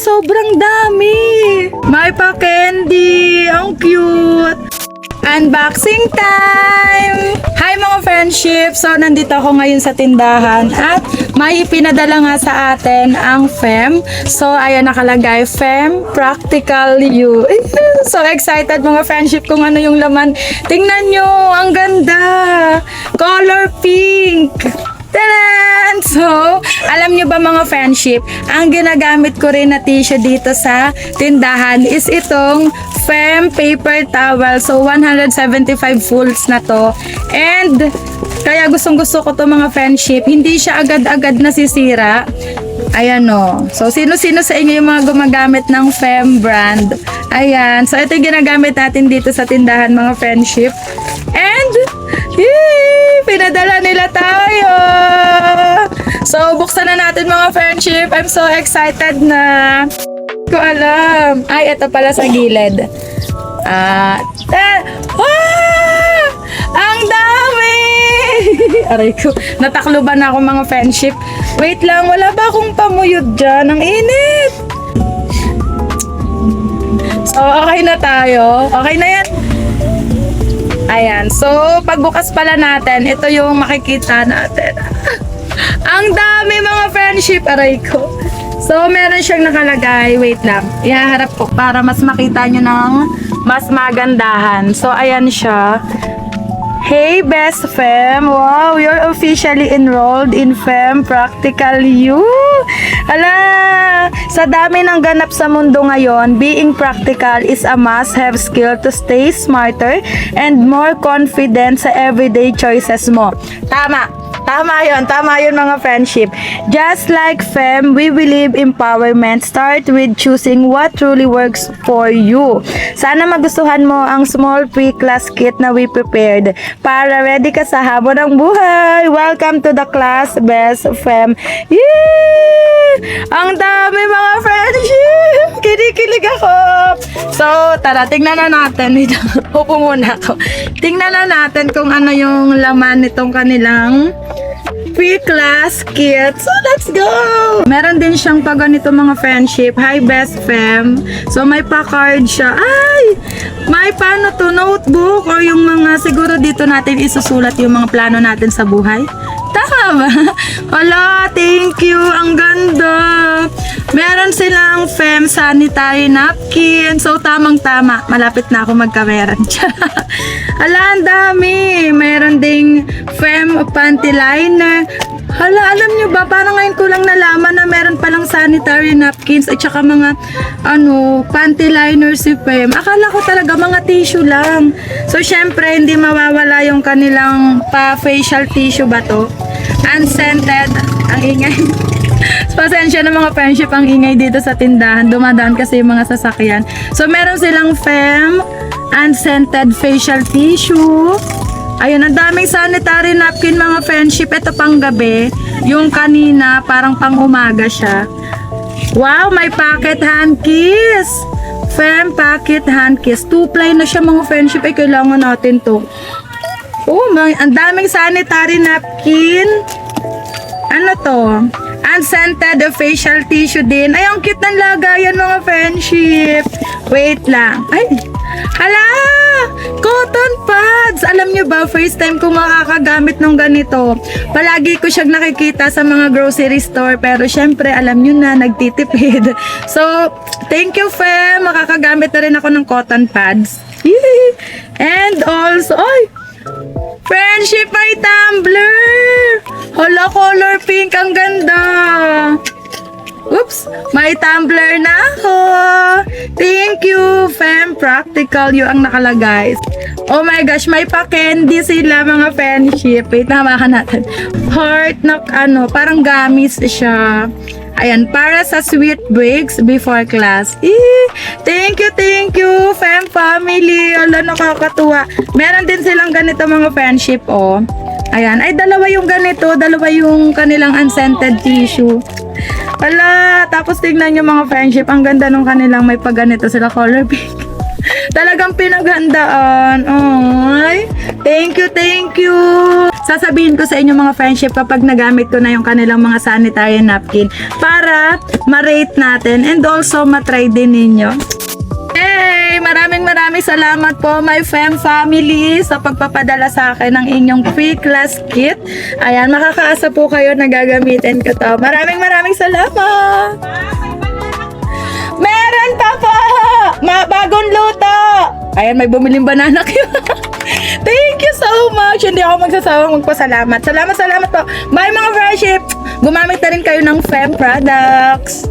sobrang dami. May pa-candy. Ang cute. Unboxing time! Hi mga friendship! So, nandito ako ngayon sa tindahan at may pinadala nga sa atin ang FEM. So, ayan nakalagay, FEM Practical You. So excited mga friendship kung ano yung laman. Tingnan nyo! Ang ganda! Color pink! Taran! So, alam nyo ba mga friendship, ang ginagamit ko rin na tissue dito sa tindahan is itong FEM paper towel. So, 175 folds na to. And, kaya gustong gusto ko to mga friendship. Hindi siya agad-agad nasisira. Ayan o. So, sino-sino sa inyo yung mga gumagamit ng FEM brand? Ayan. So, ito yung ginagamit natin dito sa tindahan mga friendship. And, yay! Pinadala nila tayo! So, buksan na natin mga friendship. I'm so excited na. Ko alam. Ay, ito pala sa gilid. Ang dami! Aray ko. Natakluban na ako mga friendship. Wait lang, wala ba akong pamuyod dyan? Ang init! So, okay na tayo. Okay na yan. Ayan. So, pagbukas pala natin, ito yung makikita natin. Ang dami mga friendship. Aray ko. So, meron siyang nakalagay. Wait lang. Ihaharap ko para mas makita nyo ng mas magandahan. So, ayan siya. Hey, Best Fem! Wow, you're officially enrolled in Fem Practical You! Ala! Sa dami ng ganap sa mundo ngayon, being practical is a must-have skill to stay smarter and more confident sa everyday choices mo. Tama! Tama yun mga friendship. Just like FEM, we believe empowerment start with choosing what truly works for you. Sana magustuhan mo ang small pre-class kit na we prepared para ready ka sa habon ng buhay. Welcome to the class, Best FEM. Yay! Ang dami mga friendship! Kinikilig ako! So, tara, tingnan na natin. Upo muna ako. Tingnan na natin kung ano yung laman nitong kanilang pre-class kit. So, let's go! Meron din siyang pa ganito mga friendship. Hi, Best Fem. So, may pa-card siya. Ay! May paano to? Notebook or yung mga siguro dito natin isusulat yung mga plano natin sa buhay. Tama ba? Hala, thank you. Ang ganda. Meron silang FEM sanitary napkin. So, tamang-tama. Malapit na ako magkameran. Hala, ang dami. Meron ding FEM panty liner. Hala, alam nyo ba, parang ngayon ko lang nalaman na meron palang sanitary napkins at saka mga, panty liner si FEM. Akala ko talaga mga tissue lang. So, syempre, hindi mawawala yung kanilang pa-facial tissue ba to? Unscented. Ang ingay. Pasensya na mga friendship, ang ingay dito sa tindahan. Dumadaan kasi yung mga sasakyan. So, meron silang FEM unscented facial tissue. Ayun, ang daming sanitary napkin mga friendship. Ito pang gabi. Yung kanina, parang pang umaga siya. Wow, may pocket handkiss. FEM pocket handkiss. 2-ply na siya mga friendship. Ay, kailangan natin to. Oh, ang daming sanitary napkin. Ano to? Unscented facial tissue din. Ay, ang cute ng lagayan mga friendship. Wait lang. Ay, hala! Cotton pads! Alam nyo ba, first time ko makakagamit ng ganito. Palagi ko siyang nakikita sa mga grocery store. Pero syempre, alam nyo na, nagtitipid. So, thank you, Fem. Makakagamit na rin ako ng cotton pads. And also, ay! Friendship, may tumbler! Hala, color pink. Ang ganda! Oops! May tumbler na ako! Thank you, Fem Practical You ang nakalagay. Oh my gosh, may pa-candy sila mga friendship. Wait, namakan natin. Heart na, parang gamis siya. Ayan, para sa sweet breaks before class. Thank you, Fem family. Ala, nakakatuwa. Meron din silang ganito mga friendship, oh. Ayan, ay dalawa yung ganito, dalawa yung kanilang unscented tissue. Ala, tapos tignan nyo mga friendship, ang ganda nung kanilang may pagganito sila color pink. Talagang pinaghandaan. Ay, thank you. sasabihin ko sa inyo mga friendship kapag nagamit ko na yung kanilang mga sanitary napkin para ma-rate natin and also matry din ninyo. Hey, maraming salamat po my fam family sa pagpapadala sa akin ng inyong free class kit. Ayan, makakaasa po kayo na gagamitin ko to. Maraming salamat. Meron pa po! Bagong luto! Ayan, may bumiling banana kayo. Thank you so much. Hindi ako magsasawang magpasalamat. Salamat po. Bye mga friendship. Gumamit na rin kayo ng Fem products.